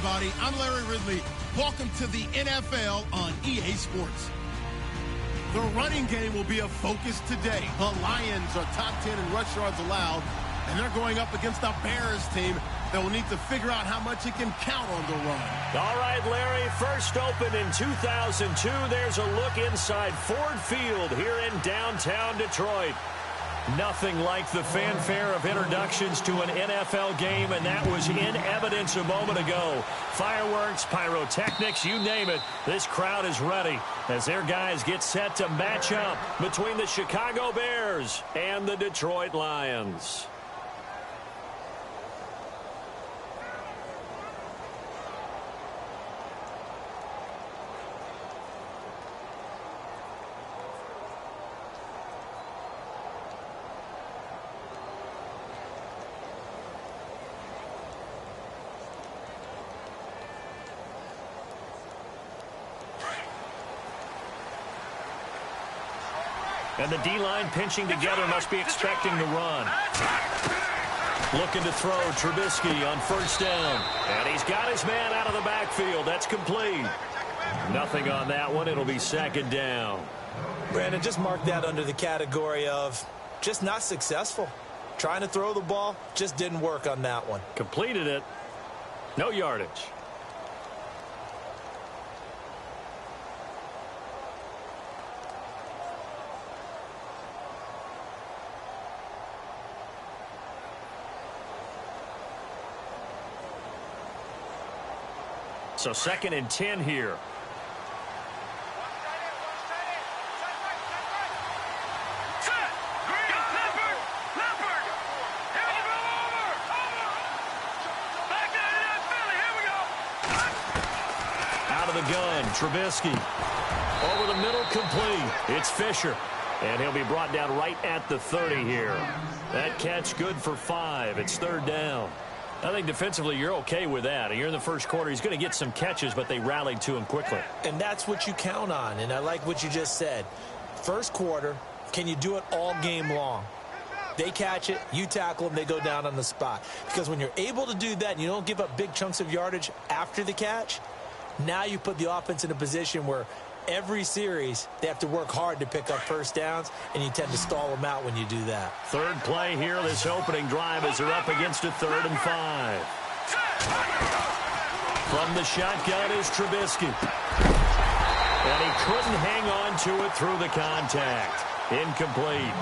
everybody. I'm Larry Ridley. Welcome to the NFL on EA Sports. The running game will be a focus today. The Lions are top 10 in rush yards allowed, and they're going up against a Bears team that will need to figure out how much it can count on the run. All right, Larry, first opened in 2002. There's a look inside Ford Field here in downtown Detroit. Nothing like the fanfare of introductions to an NFL game, and that was in evidence a moment ago. Fireworks, pyrotechnics, you name it. This crowd is ready as their guys get set to match up between the Chicago Bears and the Detroit Lions. And the D-line pinching together must be expecting to run. Looking to throw Trubisky on first down. And he's got his man out of the backfield. That's complete. Nothing on that one. It'll be second down. Brandon, just mark that under the category of just not successful. Trying to throw the ball, just didn't work on that one. Completed it. No yardage. So second and 10 here. Out of the gun, Trubisky. Over the middle, complete. It's Fisher. And he'll be brought down right at the 30 here. That catch good for 5. It's third down. I think defensively you're okay with that. You're in the first quarter. He's going to get some catches, but they rallied to him quickly. And that's what you count on, and I like what you just said. First quarter, can you do it all game long? They catch it, you tackle them, they go down on the spot. Because when you're able to do that and you don't give up big chunks of yardage after the catch, now you put the offense in a position where every series they have to work hard to pick up first downs, and you tend to stall them out when you do that. Third play here, this opening drive as they're up against a 3rd and 5. From the shotgun is Trubisky. And he couldn't hang on to it through the contact. Incomplete.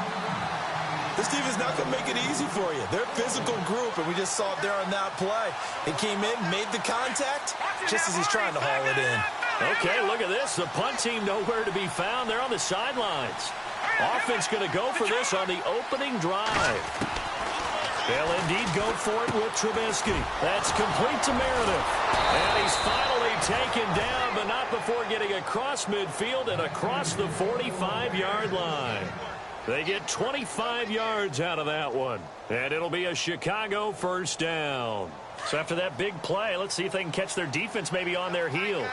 This team is not going to make it easy for you. They're a physical group, and we just saw it there on that play. He came in, made the contact, just as he's trying to haul it in. Okay, look at this. The punt team nowhere to be found. They're on the sidelines. Offense going to go for this on the opening drive. They'll indeed go for it with Trubisky. That's complete to Meredith. And he's finally taken down, but not before getting across midfield and across the 45-yard line. They get 25 yards out of that one. And it'll be a Chicago first down. So after that big play, let's see if they can catch their defense maybe on their heels.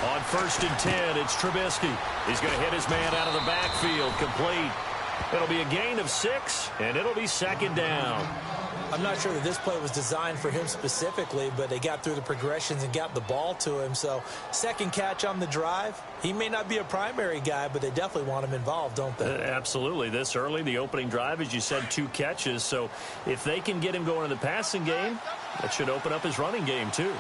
On first and 10, it's Trubisky. He's going to hit his man out of the backfield, complete. It'll be a gain of 6, and it'll be second down. I'm not sure that this play was designed for him specifically, but they got through the progressions and got the ball to him. So second catch on the drive. He may not be a primary guy, but they definitely want him involved, don't they? Absolutely. This early, the opening drive, as you said, 2 catches. So if they can get him going in the passing game, that should open up his running game too.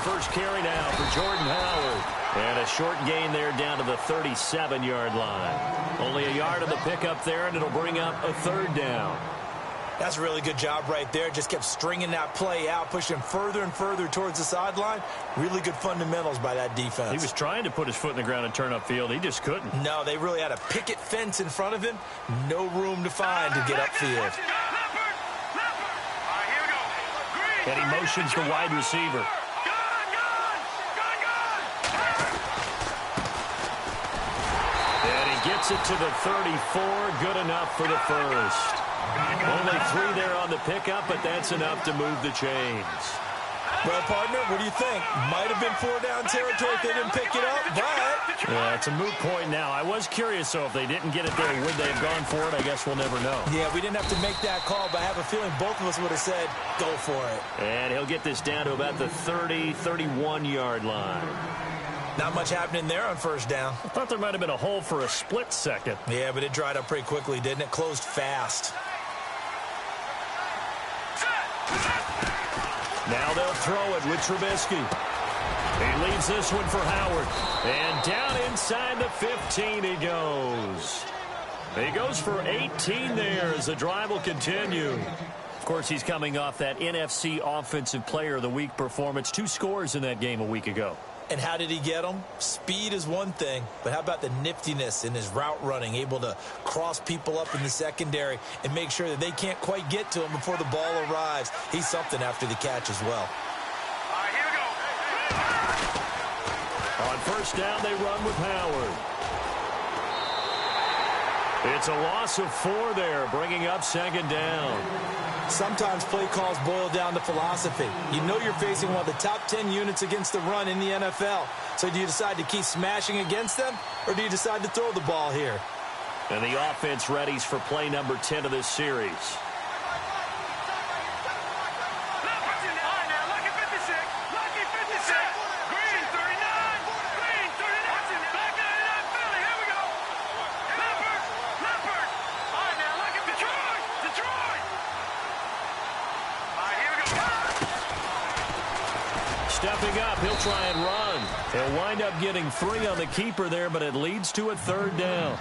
First carry now for Jordan Howard. And a short gain there down to the 37-yard line. Only a yard of the pickup there, and it'll bring up a 3rd down. That's a really good job right there. Just kept stringing that play out, pushing him further and further towards the sideline. Really good fundamentals by that defense. He was trying to put his foot in the ground and turn upfield. He just couldn't. No, they really had a picket fence in front of him. No room to find to get upfield. And he motions the wide receiver. Gets it to the 34. Good enough for the first. Only 3 there on the pickup, but that's enough to move the chains. Well, partner, what do you think? Might have been 4-down territory if they didn't pick it up, but... Yeah, it's a moot point now. I was curious, so if they didn't get it there, would they have gone for it? I guess we'll never know. Yeah, we didn't have to make that call, but I have a feeling both of us would have said, go for it. And he'll get this down to about the 30, 31-yard line. Not much happening there on first down. I thought there might have been a hole for a split second. Yeah, but it dried up pretty quickly, didn't it? Closed fast. Now they'll throw it with Trubisky. He leads this one for Howard. And down inside the 15 he goes. He goes for 18 there as the drive will continue. Of course, he's coming off that NFC Offensive Player of the Week performance. 2 scores in that game a week ago. And how did he get them? Speed is one thing, but how about the niftiness in his route running, able to cross people up in the secondary and make sure that they can't quite get to him before the ball arrives. He's something after the catch as well. All right, here we go. On first down, they run with Howard. It's a loss of 4 there, bringing up second down. Sometimes play calls boil down to philosophy. You know you're facing one of the top 10 units against the run in the NFL. So do you decide to keep smashing against them, or do you decide to throw the ball here? And the offense readies for play number 10 of this series. Stepping up, he'll try and run. He'll wind up getting 3 on the keeper there, but it leads to a 3rd down.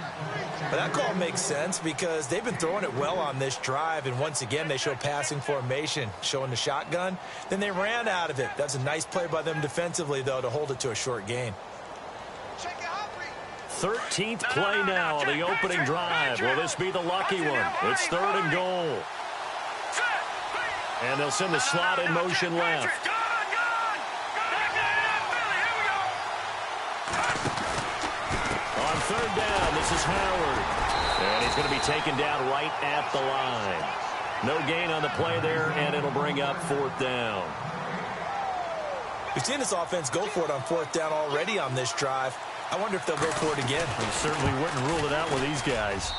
But that call makes sense because they've been throwing it well on this drive, and once again they show passing formation, showing the shotgun. Then they ran out of it. That's a nice play by them defensively, though, to hold it to a short gain. 13th play now on the opening drive. Will this be the lucky one? It's 3rd and goal. And they'll send the slot in motion left. On 3rd down, this is Howard. And he's going to be taken down right at the line. No gain on the play there, and it'll bring up 4th down. We've seen this offense go for it on 4th down already on this drive. I wonder if they'll go for it again. We certainly wouldn't rule it out with these guys.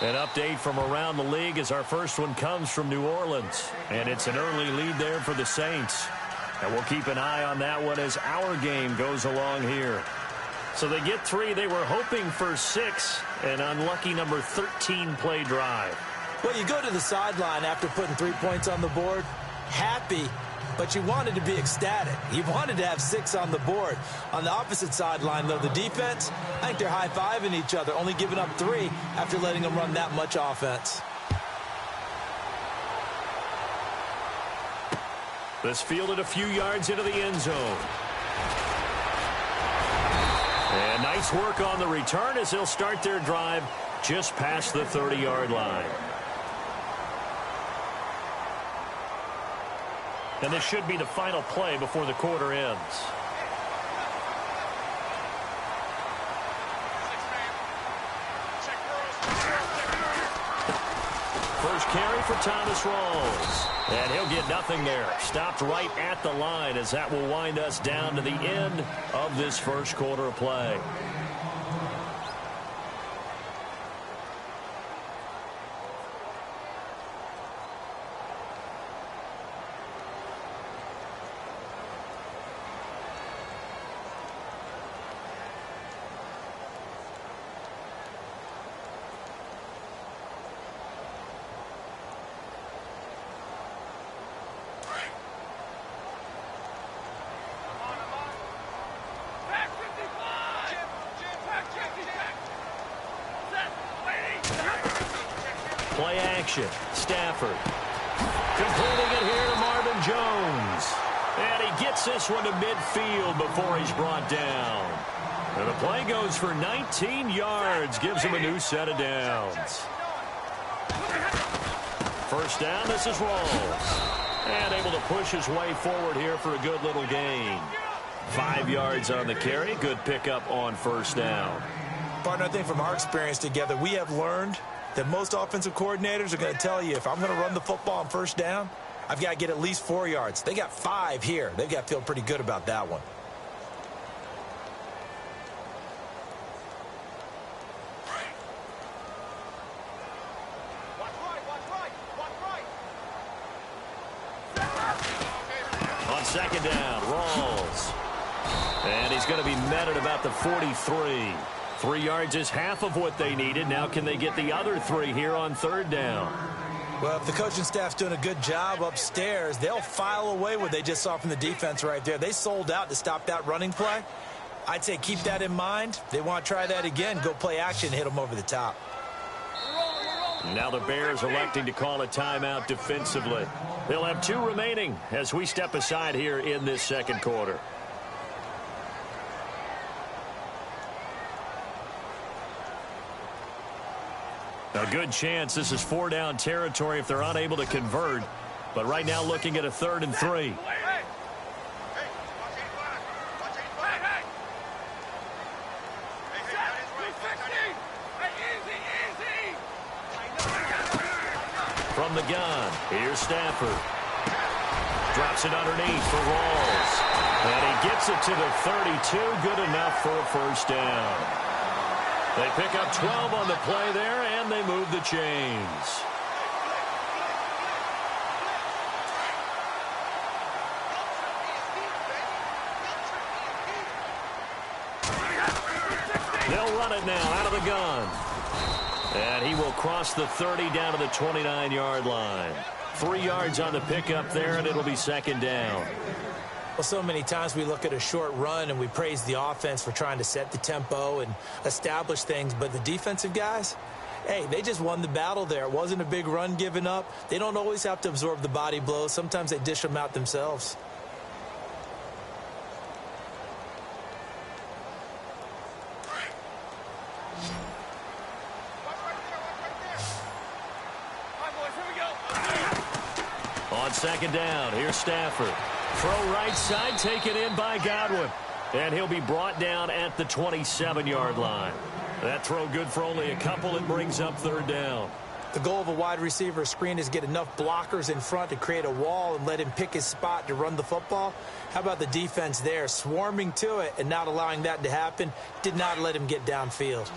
An update from around the league as our first one comes from New Orleans. And it's an early lead there for the Saints. And we'll keep an eye on that one as our game goes along here. So they get 3. They were hoping for 6. An unlucky number 13 play drive. Well, you go to the sideline after putting 3 points on the board, happy, but you wanted to be ecstatic. You wanted to have 6 on the board. On the opposite sideline, though, the defense, I think they're high-fiving each other, only giving up 3 after letting them run that much offense. This fielded a few yards into the end zone. And nice work on the return as they'll start their drive just past the 30-yard line. And this should be the final play before the quarter ends. First carry for Thomas Rawls. And he'll get nothing there. Stopped right at the line as that will wind us down to the end of this first quarter of play. Play action. Stafford. Completing it here to Marvin Jones. And he gets this one to midfield before he's brought down. And the play goes for 19 yards. Gives him a new set of downs. First down, this is Rawls. And able to push his way forward here for a good little gain. 5 yards on the carry. Good pickup on first down. Partner, I think from our experience together, we have learned that most offensive coordinators are going to tell you, if I'm going to run the football on first down, I've got to get at least 4 yards. They got 5 here. They've got to feel pretty good about that one. On second down, Rawls. And he's going to be met at about the 43. 3 yards is half of what they needed. Now can they get the other 3 here on third down? Well, if the coaching staff's doing a good job upstairs, they'll file away what they just saw from the defense right there. They sold out to stop that running play. I'd say keep that in mind. They want to try that again. Go play action, hit them over the top. Now the Bears electing to call a timeout defensively. They'll have 2 remaining as we step aside here in this second quarter. A good chance this is 4-down territory if they're unable to convert. But right now looking at a 3rd and 3. From the gun, here's Stafford. Drops it underneath for Rawls. And he gets it to the 32. Good enough for a first down. They pick up 12 on the play there, and they move the chains. They'll run it now out of the gun. And he will cross the 30 down to the 29-yard line. 3 yards on the pickup there, and it'll be second down. Well, so many times we look at a short run and we praise the offense for trying to set the tempo and establish things, but the defensive guys, hey, they just won the battle there. It wasn't a big run given up. They don't always have to absorb the body blows. Sometimes they dish them out themselves. On second down, here's Stafford. Throw right side, taken in by Godwin. And he'll be brought down at the 27-yard line. That throw good for only a couple. It brings up third down. The goal of a wide receiver screen is get enough blockers in front to create a wall and let him pick his spot to run the football. How about the defense there, swarming to it and not allowing that to happen? Did not let him get downfield.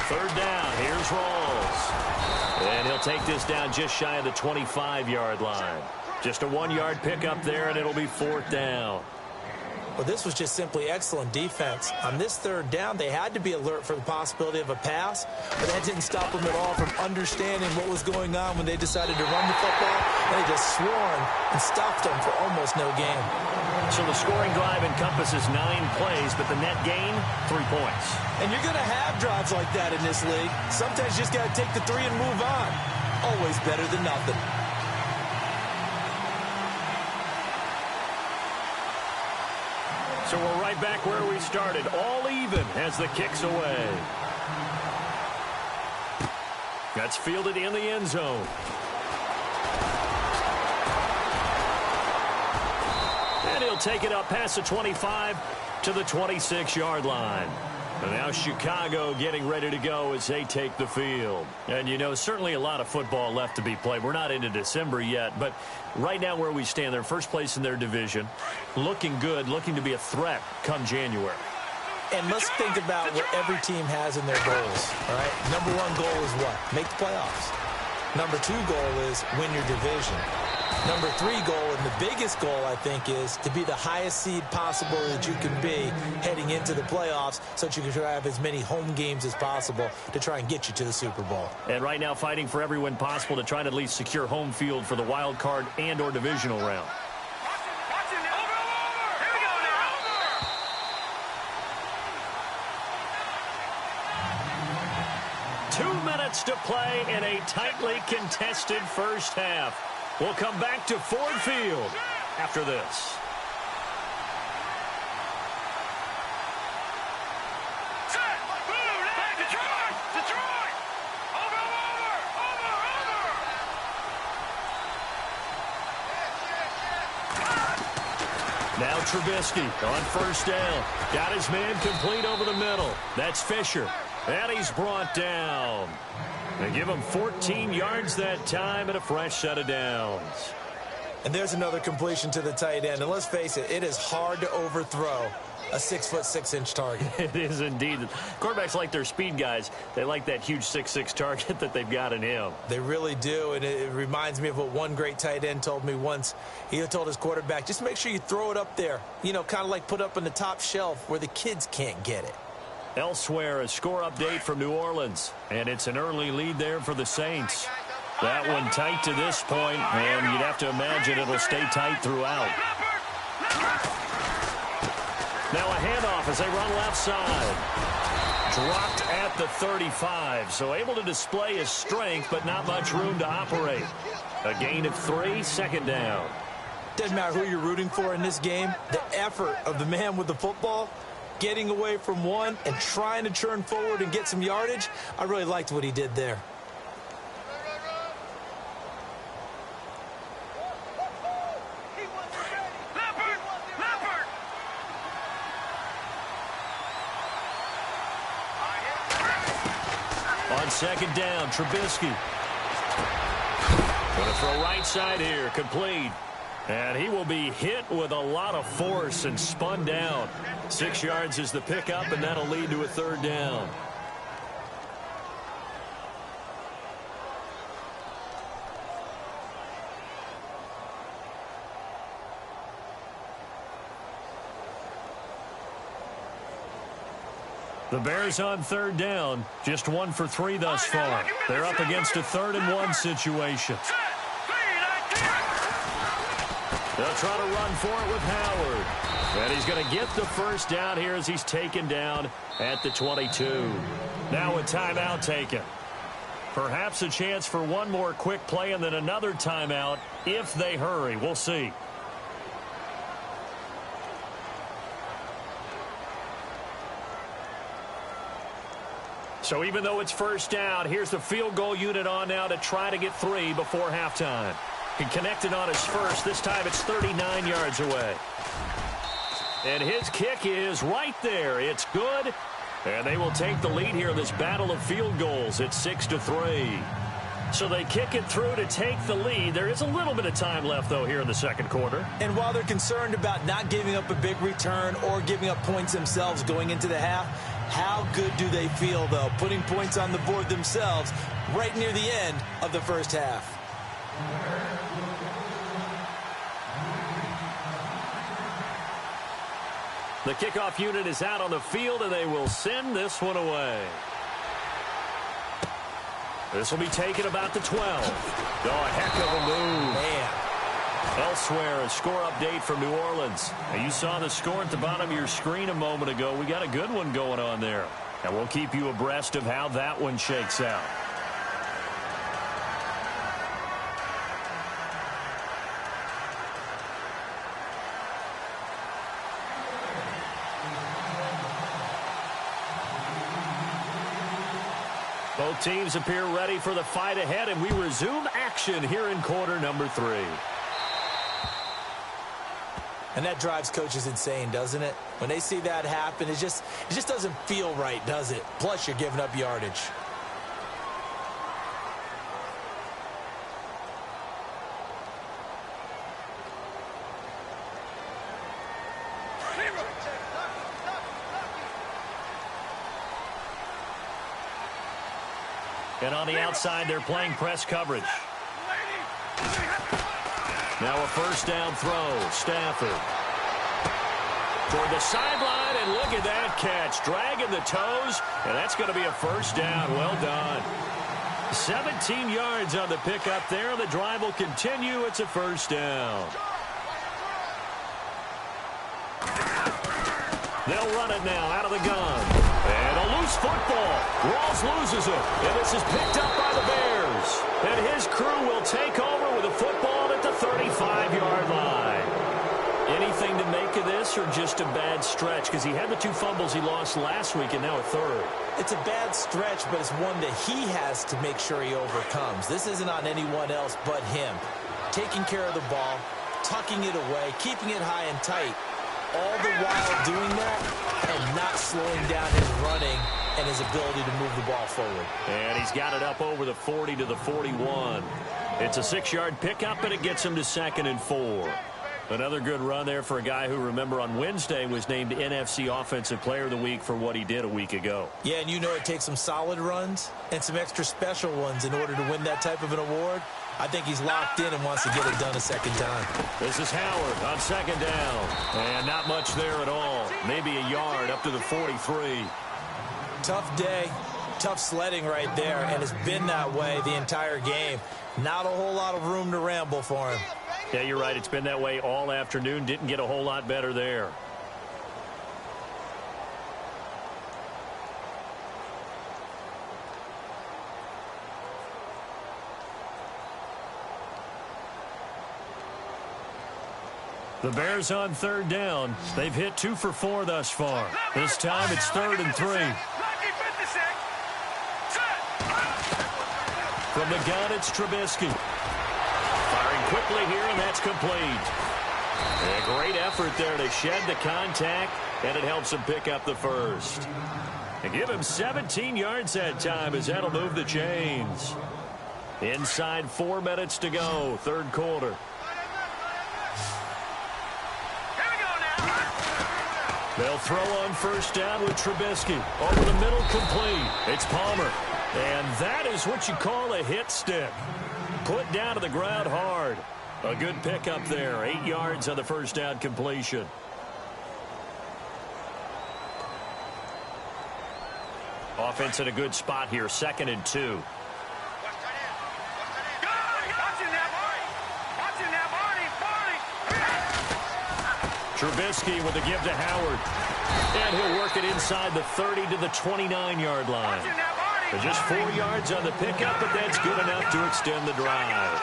Third down, here's Rawls. And he'll take this down just shy of the 25-yard line. Just a 1-yard pickup there, and it'll be fourth down. Well, this was just simply excellent defense. On this third down, they had to be alert for the possibility of a pass, but that didn't stop them at all from understanding what was going on when they decided to run the football. They just swarmed and stopped them for almost no gain. So the scoring drive encompasses 9 plays, but the net gain, 3 points. And you're going to have drives like that in this league. Sometimes you just got to take the 3 and move on. Always better than nothing. So we're right back where we started, all even as the kick's away. That's fielded in the end zone. And he'll take it up past the 25 to the 26-yard line. And now Chicago getting ready to go as they take the field. And, you know, certainly a lot of football left to be played. We're not into December yet, but right now where we stand, they're first place in their division. Looking good, looking to be a threat come January. And let's think about what every team has in their goals, all right? Number 1 goal is what? Make the playoffs. Number 2 goal is win your division. Number 3 goal, and the biggest goal, I think, is to be the highest seed possible that you can be heading into the playoffs so that you can have as many home games as possible to try and get you to the Super Bowl. And right now fighting for every win possible to try to at least secure home field for the wild card and or divisional round. 2 minutes to play in a tightly contested first half. We'll come back to Ford Field after this. Now Trubisky on first down. Got his man complete over the middle. That's Fisher. And he's brought down. They give him 14 yards that time and a fresh set of downs. And there's another completion to the tight end. And let's face it, it is hard to overthrow a 6'6" target. It is indeed. Quarterbacks like their speed guys. They like that huge 6'6" target that they've got in him. They really do, and it reminds me of what one great tight end told me once. He told his quarterback, just make sure you throw it up there. You know, kind of like put up on the top shelf where the kids can't get it. Elsewhere, a score update from New Orleans, and it's an early lead there for the Saints. That one tight to this point, and you'd have to imagine it'll stay tight throughout. Now a handoff as they run left side. Dropped at the 35, so able to display his strength, but not much room to operate. A gain of 3, second down. Doesn't matter who you're rooting for in this game. The effort of the man with the football, getting away from one and trying to churn forward and get some yardage, I really liked what he did there. On second down, Trubisky. Going to throw right side here, complete. And he will be hit with a lot of force and spun down. 6 yards is the pickup, and that'll lead to a third down. The Bears on third down, just 1 for 3 thus far. They're up against a 3rd and 1 situation. They'll try to run for it with Howard. And he's going to get the first down here as he's taken down at the 22. Now a timeout taken. Perhaps a chance for one more quick play and then another timeout if they hurry. We'll see. So even though it's first down, here's the field goal unit on now to try to get 3 before halftime. He connected on his first. This time it's 39 yards away. And his kick is right there. It's good. And they will take the lead here in this battle of field goals. It's 6-3. So they kick it through to take the lead. There is a little bit of time left, though, here in the second quarter. And while they're concerned about not giving up a big return or giving up points themselves going into the half, how good do they feel, though, putting points on the board themselves right near the end of the first half? The kickoff unit is out on the field, and they will send this one away. This will be taken about the 12. Oh, a heck of a move. Man. Elsewhere, a score update from New Orleans. Now, you saw the score at the bottom of your screen a moment ago. We got a good one going on there. And we'll keep you abreast of how that one shakes out. Both teams appear ready for the fight ahead, and we resume action here in quarter number 3. And that drives coaches insane, doesn't it? When they see that happen, it just doesn't feel right, does it? Plus, you're giving up yardage. And on the outside, they're playing press coverage. Now a first down throw. Stafford. Toward the sideline, and look at that catch. Dragging the toes, and that's going to be a first down. Well done. 17 yards on the pickup there. The drive will continue. It's a first down. They'll run it now out of the gun. And a loose football. Rawls loses it. And this is picked up by the Bears. And his crew will take over with a football at the 35-yard line. Anything to make of this or just a bad stretch? Because he had the 2 fumbles he lost last week and now a third. It's a bad stretch, but it's one that he has to make sure he overcomes. This isn't on anyone else but him. Taking care of the ball, tucking it away, keeping it high and tight, all the while doing that and not slowing down his running and his ability to move the ball forward. And he's got it up over the 40 to the 41. It's a 6-yard pickup, and it gets him to 2nd and 4. Another good run there for a guy who, remember, on Wednesday was named NFC Offensive Player of the Week for what he did a week ago. Yeah, and you know it takes some solid runs and some extra special ones in order to win that type of an award. I think he's locked in and wants to get it done a second time. This is Howard on 2nd down. And not much there at all. Maybe a yard up to the 43. Tough day, tough sledding right there, and it's been that way the entire game. Not a whole lot of room to ramble for him. Yeah, you're right. It's been that way all afternoon. Didn't get a whole lot better there. The Bears on 3rd down. They've hit 2 for 4 thus far. This time it's 3rd and 3. From the gun, it's Trubisky. Firing quickly here, and that's complete. A great effort there to shed the contact, and it helps him pick up the first. And give him 17 yards that time, as that'll move the chains. Inside 4 minutes to go, 3rd quarter. They'll throw on 1st down with Trubisky. Over the middle, complete. It's Palmer. And that is what you call a hit stick. Put down to the ground hard. A good pickup there. 8 yards on the 1st down completion. Offense in a good spot here. 2nd and 2. Trubisky with a give to Howard. And he'll work it inside the 30 to the 29-yard line. Just 4 yards on the pickup, but that's good enough to extend the drive.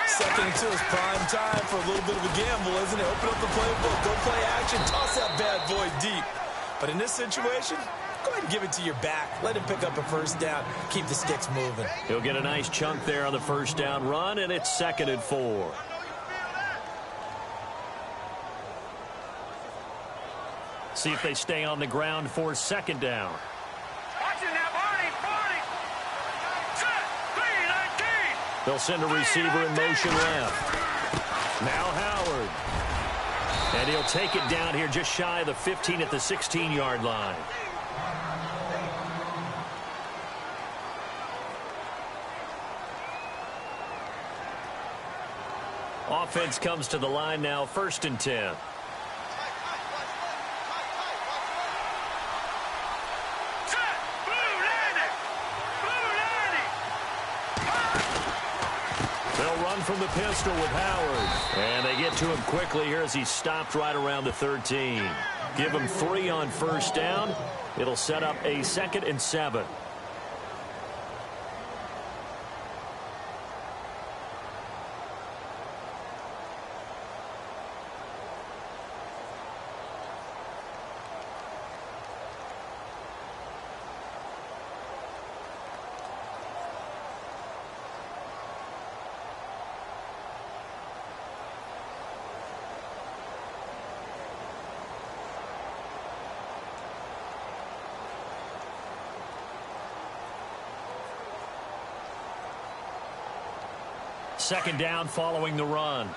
2nd and 2 is prime time for a little bit of a gamble, isn't it? Open up the playbook, go play action, toss that bad boy deep. But in this situation, go ahead and give it to your back. Let him pick up a 1st down. Keep the sticks moving. He'll get a nice chunk there on the 1st down run, and it's 2nd and 4. See if they stay on the ground for 2nd down. They'll send a receiver in motion left. Now Howard. And he'll take it down here just shy of the 15 at the 16-yard line. Offense comes to the line now, 1st and 10. From the pistol with Howard. And they get to him quickly here as he stopped right around the 13. Give him 3 on 1st down. It'll set up a 2nd and 7. Second down following the run.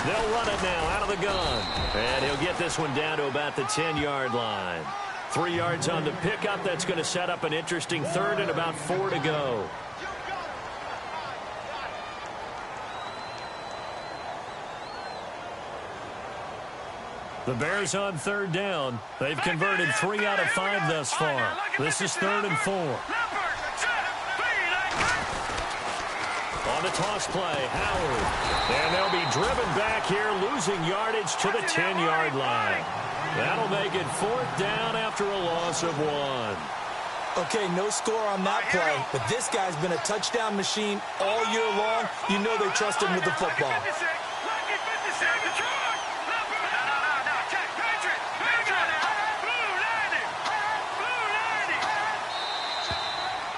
They'll run it now out of the gun. And he'll get this one down to about the 10-yard line. 3 yards on the pickup. That's going to set up an interesting 3rd and about 4 to go. The Bears on 3rd down. They've converted 3 out of 5 thus far. This is 3rd and 4. On the toss play, Howard. And they'll be driven back here, losing yardage to the 10-yard line. That'll make it 4th down after a loss of 1. Okay, no score on that play, but this guy's been a touchdown machine all year long. You know they trust him with the football.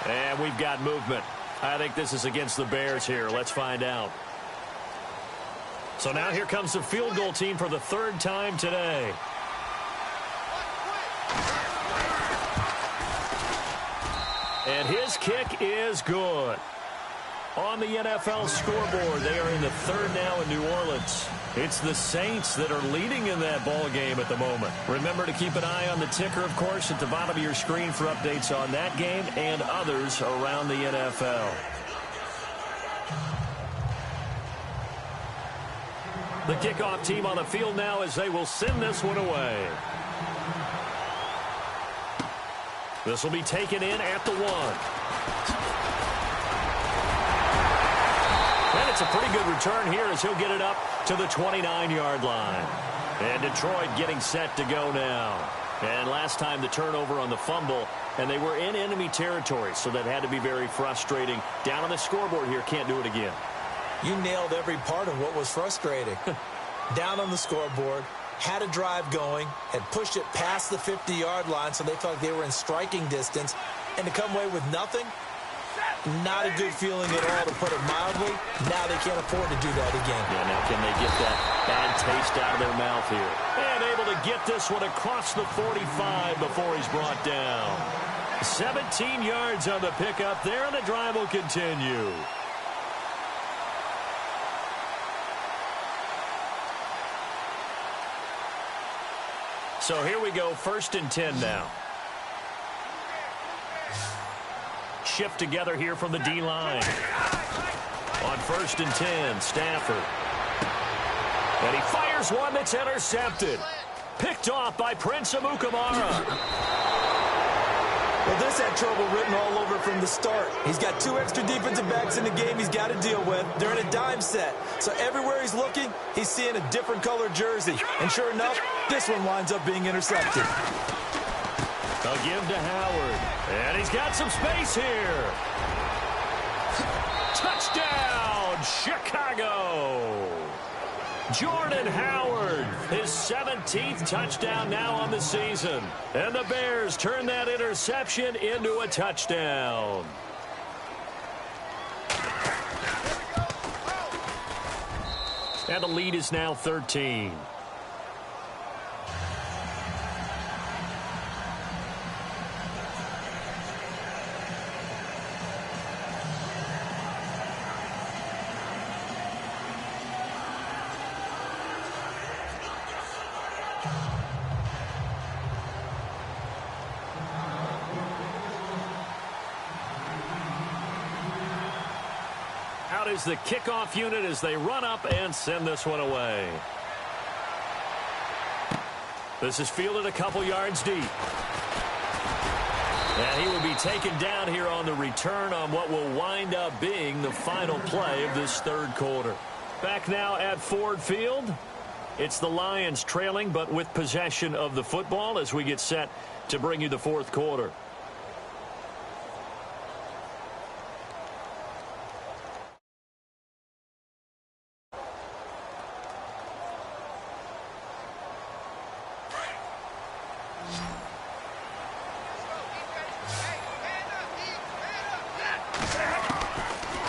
And we've got movement. I think this is against the Bears here. Let's find out. So now here comes the field goal team for the third time today. And his kick is good. On the NFL scoreboard, they are in the third now in New Orleans. It's the Saints that are leading in that ball game at the moment. Remember to keep an eye on the ticker, of course, at the bottom of your screen for updates on that game and others around the NFL. The kickoff team on the field now as they will send this one away. This will be taken in at the 1. And it's a pretty good return here as he'll get it up to the 29-yard line. And Detroit getting set to go now. And last time the turnover on the fumble, and they were in enemy territory, so that had to be very frustrating. Down on the scoreboard here, can't do it again. You nailed every part of what was frustrating. Down on the scoreboard, had a drive going, had pushed it past the 50-yard line so they felt like they were in striking distance, and to come away with nothing, not a good feeling at all, to put it mildly. Now they can't afford to do that again. Yeah, now can they get that bad taste out of their mouth here? And able to get this one across the 45 before he's brought down. 17 yards on the pickup there, and the drive will continue. So here we go, 1st and 10 now. Shift together here from the D-line. On 1st and 10, Stafford. And he fires one that's intercepted. Picked off by Prince Amukamara. Well, this had trouble written all over from the start. He's got 2 extra defensive backs in the game he's got to deal with. They're in a dime set. So everywhere he's looking, he's seeing a different color jersey. And sure enough, this one winds up being intercepted. They'll give to Howard. And he's got some space here. Touchdown, Chicago. Jordan Howard, his 17th touchdown now on the season. And the Bears turn that interception into a touchdown. And the lead is now 13. Out is the kickoff unit as they run up and send this one away. This is fielded a couple yards deep. And he will be taken down here on the return on what will wind up being the final play of this third quarter. Back now at Ford Field. It's the Lions trailing, but with possession of the football as we get set to bring you the fourth quarter.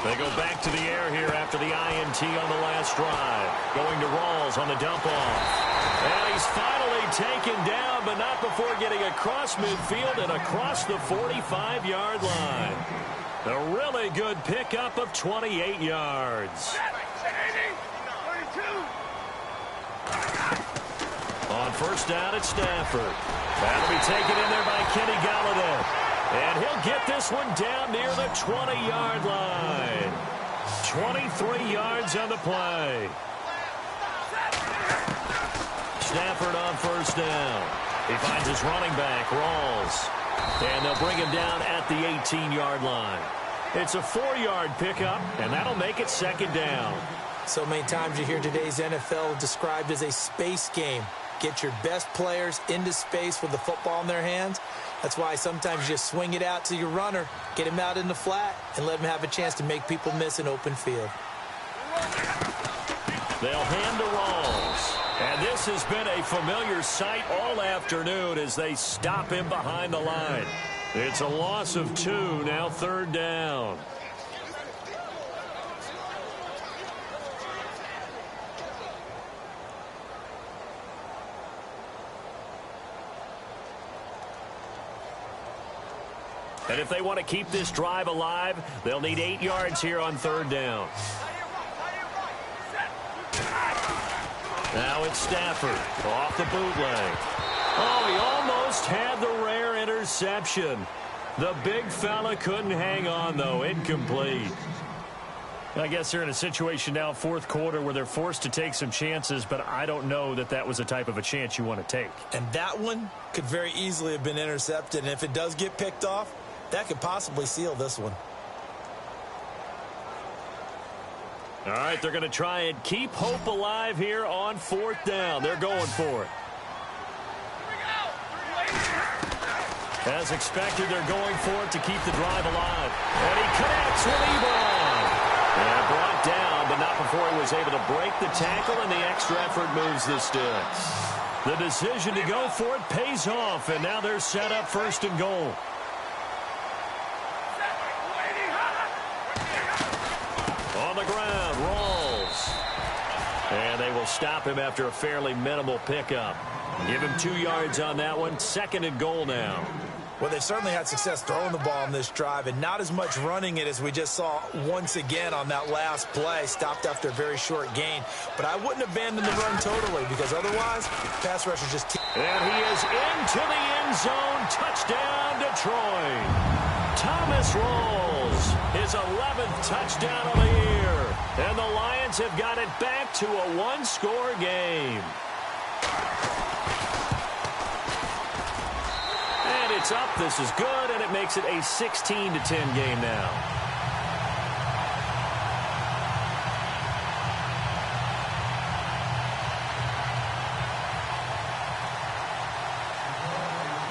They go back to the air here after the INT on the last drive. Going to Rawls on the dump-off. And he's finally taken down, but not before getting across midfield and across the 45-yard line. A really good pickup of 28 yards. On first down at Stafford. That'll be taken in there by Kenny Golladay. And he'll get this one down near the 20-yard line. 23 yards on the play. Stafford on first down. He finds his running back, Rawls. And they'll bring him down at the 18-yard line. It's a 4-yard pickup, and that'll make it second down. So many times you hear today's NFL described as a space game. Get your best players into space with the football in their hands. That's why sometimes you just swing it out to your runner, get him out in the flat, and let him have a chance to make people miss an open field. They'll hand to Rawls. And this has been a familiar sight all afternoon as they stop him behind the line. It's a loss of 2, now 3rd down. And if they want to keep this drive alive, they'll need 8 yards here on 3rd down. Now it's Stafford off the bootleg. Oh, he almost had the rare interception. The big fella couldn't hang on, though. Incomplete. I guess they're in a situation now, 4th quarter, where they're forced to take some chances, but I don't know that that was the type of a chance you want to take. And that one could very easily have been intercepted, and if it does get picked off, that could possibly seal this one. All right, they're going to try and keep hope alive here on 4th down. They're going for it. As expected, they're going for it to keep the drive alive. And he connects with Ebron. And brought down, but not before he was able to break the tackle, and the extra effort moves the sticks. The decision to go for it pays off, and now they're set up 1st and goal. On the ground, rolls. And they will stop him after a fairly minimal pickup. Give him 2 yards on that one. 2nd and goal now. Well, they've certainly had success throwing the ball on this drive and not as much running it as we just saw once again on that last play. Stopped after a very short gain. But I wouldn't abandon the run totally because otherwise, pass rush is just... And he is into the end zone. Touchdown, Detroit. Thomas rolls his 11th touchdown of the year. And the Lions have got it back to a 1-score game. And it's up. This is good, and it makes it a 16-10 game now.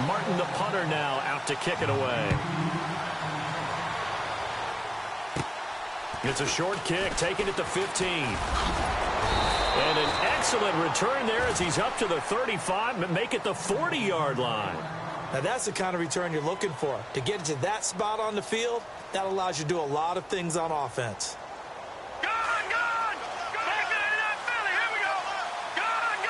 Martin, the punter, now out to kick it away. It's a short kick, taking it to 15. And an excellent return there as he's up to the 35, make it the 40-yard line. Now, that's the kind of return you're looking for. To get to that spot on the field, that allows you to do a lot of things on offense. Gone! Back to that Philly. Here we go. Gone!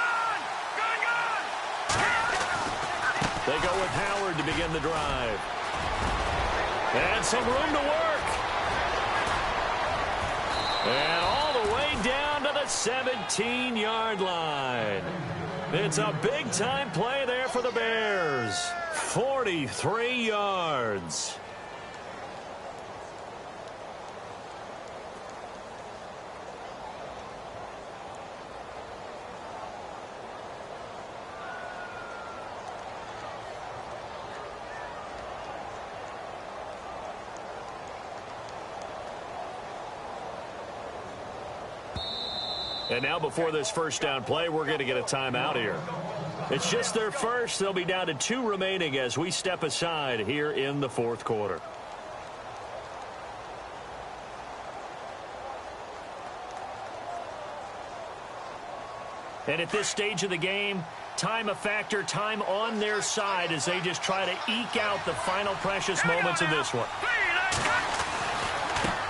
They go with Howard to begin the drive. And some room to work. And all the way down to the 17-yard line. It's a big-time play there for the Bears. 43 yards. And now before this 1st down play, we're going to get a timeout here. It's just their first. They'll be down to 2 remaining as we step aside here in the 4th quarter. And at this stage of the game, time a factor, time on their side as they just try to eke out the final precious moments of this one.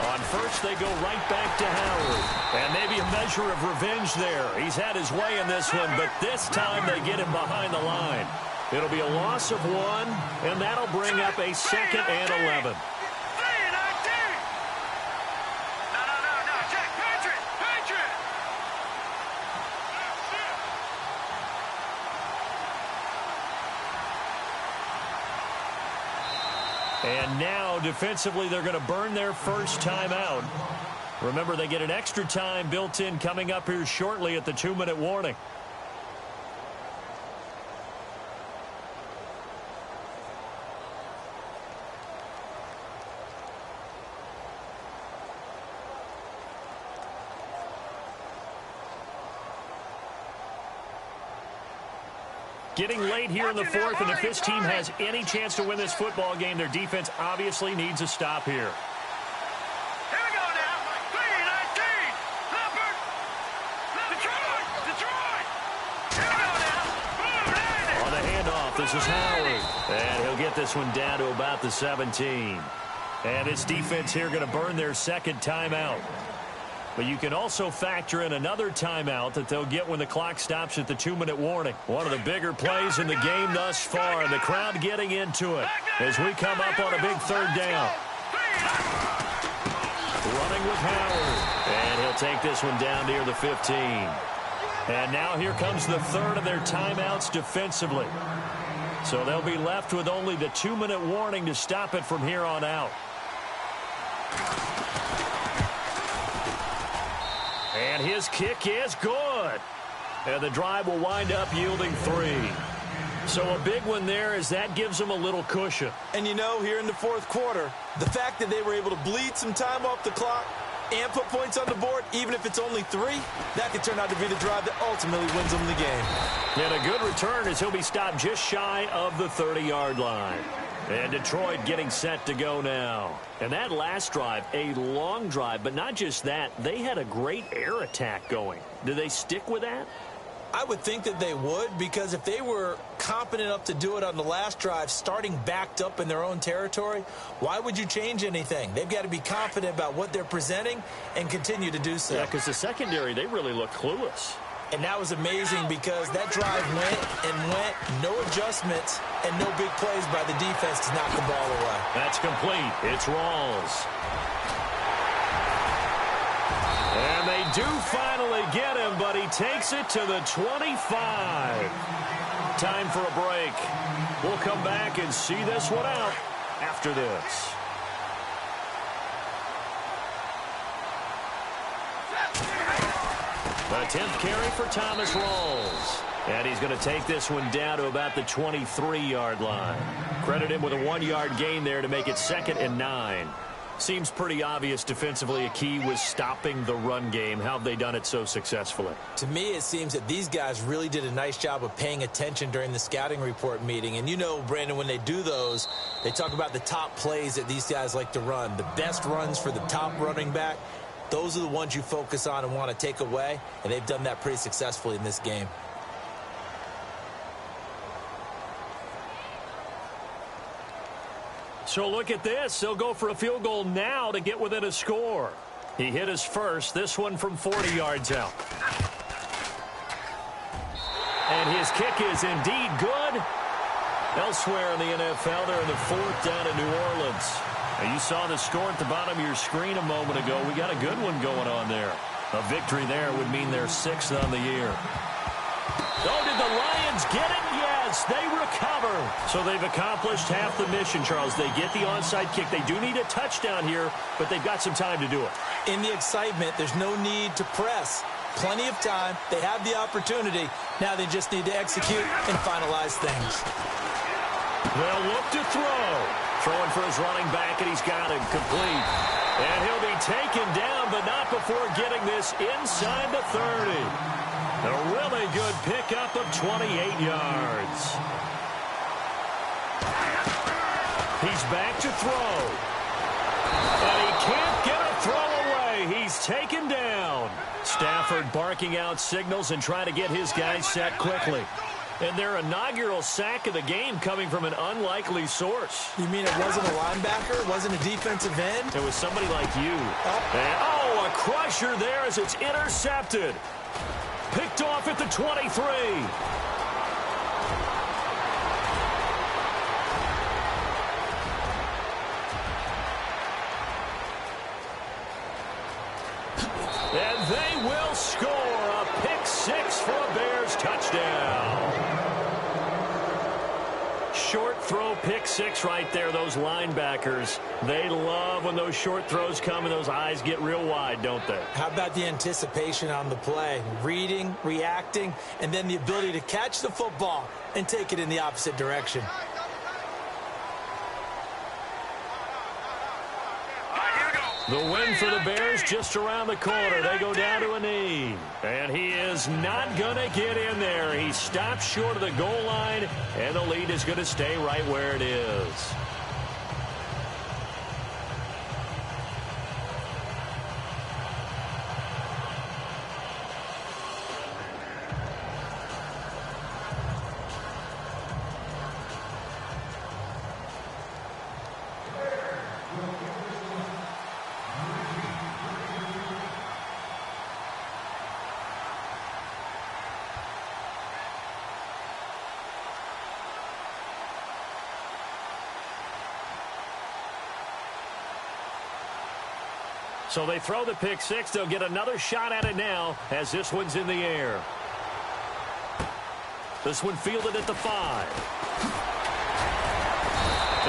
On first, they go right back to Howard. And maybe a measure of revenge there. He's had his way in this one, but this time they get him behind the line. It'll be a loss of 1, and that'll bring up a 2nd and 11. And now, defensively, they're going to burn their first timeout. Remember, they get an extra time built in coming up here shortly at the 2-minute warning. Getting late here in the 4th, and if this team has any chance to win this football game, their defense obviously needs a stop here. Here we go now. 3-19. Leopard. Detroit. Here we go now. On the handoff, handoff. This is Howard. And he'll get this one down to about the 17. And this defense here going to burn their second timeout. But you can also factor in another timeout that they'll get when the clock stops at the 2-minute warning. One of the bigger plays in the game thus far, and the crowd getting into it as we come up on a big third down. Running with Howard, and he'll take this one down near the 15. And now here comes the third of their timeouts defensively. So they'll be left with only the 2-minute warning to stop it from here on out. And his kick is good. And the drive will wind up yielding 3. So a big one there as that gives them a little cushion. And you know, here in the fourth quarter, the fact that they were able to bleed some time off the clock and put points on the board, even if it's only 3, that could turn out to be the drive that ultimately wins them the game. And a good return as he'll be stopped just shy of the 30-yard line. And Detroit getting set to go now. And that last drive, a long drive, but not just that, they had a great air attack going. Do they stick with that? I would think that they would, because if they were competent enough to do it on the last drive, starting backed up in their own territory, why would you change anything? They've got to be confident about what they're presenting and continue to do so. Yeah, because the secondary, they really look clueless. And that was amazing because that drive went and went, no adjustments, and no big plays by the defense to knock the ball away. That's complete. It's Rawls. And they do finally get him, but he takes it to the 25. Time for a break. We'll come back and see this one out after this. The 10th carry for Thomas Rawls. And he's going to take this one down to about the 23-yard line. Credit him with a 1-yard gain there to make it 2nd and 9. Seems pretty obvious defensively a key was stopping the run game. How have they done it so successfully? To me, it seems that these guys really did a nice job of paying attention during the scouting report meeting. And you know, Brandon, when they do those, they talk about the top plays that these guys like to run. The best runs for the top running back. Those are the ones you focus on and want to take away. And they've done that pretty successfully in this game. So look at this. They'll go for a field goal now to get within a score. He hit his first. This one from 40 yards out. And his kick is indeed good. Elsewhere in the NFL, they're in the 4th down in New Orleans. Now you saw the score at the bottom of your screen a moment ago. We got a good one going on there. A victory there would mean they're 6th on the year. Oh, did the Lions get it? Yes, they recover. So they've accomplished half the mission, Charles. They get the onside kick. They do need a touchdown here, but they've got some time to do it. In the excitement, there's no need to press. Plenty of time. They have the opportunity. Now they just need to execute and finalize things. They'll look to throw. Throwing for his running back, and he's got him complete. And he'll be taken down, but not before getting this inside the 30. A really good pickup of 28 yards. He's back to throw. And he can't get a throw away. He's taken down. Stafford barking out signals and trying to get his guys set quickly. And their inaugural sack of the game coming from an unlikely source. You mean it wasn't a linebacker? It wasn't a defensive end? It was somebody like you. And, a crusher there as it's intercepted. Picked off at the 23. And they will score a pick 6 for a Bears touchdown. Short throw pick 6 right there. Those linebackers, they love when those short throws come and those eyes get real wide, don't they? How about the anticipation on the play? Reading, reacting, and then the ability to catch the football and take it in the opposite direction. The win for the Bears just around the corner. They go down to a knee. And he is not going to get in there. He stops short of the goal line, and the lead is going to stay right where it is. So they throw the pick six. They'll get another shot at it now as this one's in the air. This one fielded at the 5.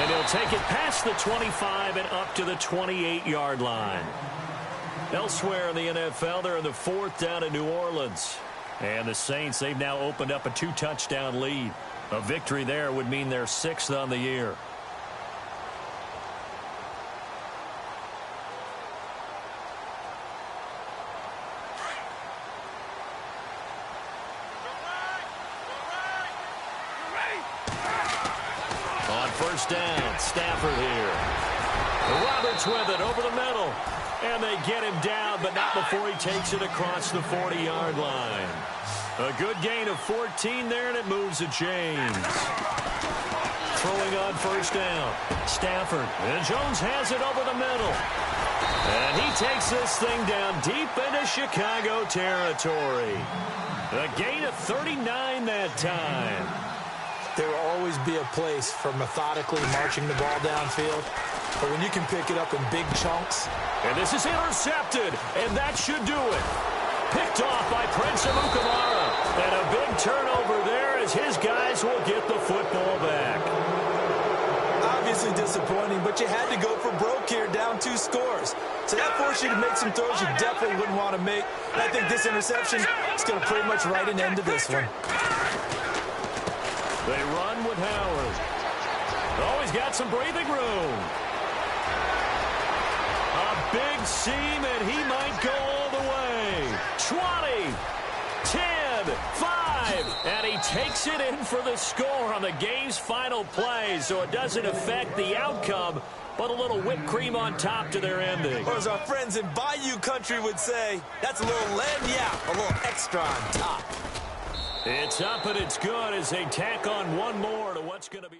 And he'll take it past the 25 and up to the 28-yard line. Elsewhere in the NFL, they're in the 4th down in New Orleans. And the Saints, they've now opened up a 2-touchdown lead. A victory there would mean they're 6th on the year. On first down, Stafford here. Roberts with it over the middle. And they get him down, but not before he takes it across the 40-yard line. A good gain of 14 there, and it moves the chains. Throwing on first down, Stafford. And Jones has it over the middle. And he takes this thing down deep into Chicago territory. A gain of 39 that time. There will always be a place for methodically marching the ball downfield. But when you can pick it up in big chunks. And this is intercepted, and that should do it. Picked off by Prince Amukamara. And a big turnover there as his guys will get the football back. Obviously disappointing, but you had to go for broke here, down 2 scores. So that forced you to make some throws you definitely wouldn't want to make. And I think this interception is going to pretty much write an end to this one. They run with Howard. Oh, he's got some breathing room. A big seam, and he might go all the way. 20, 10, 5, and he takes it in for the score on the game's final play, so it doesn't affect the outcome, but a little whipped cream on top to their ending. Or as our friends in Bayou Country would say, that's a little lagniappe, a little extra on top. It's up and it's good as they tack on one more to what's going to be...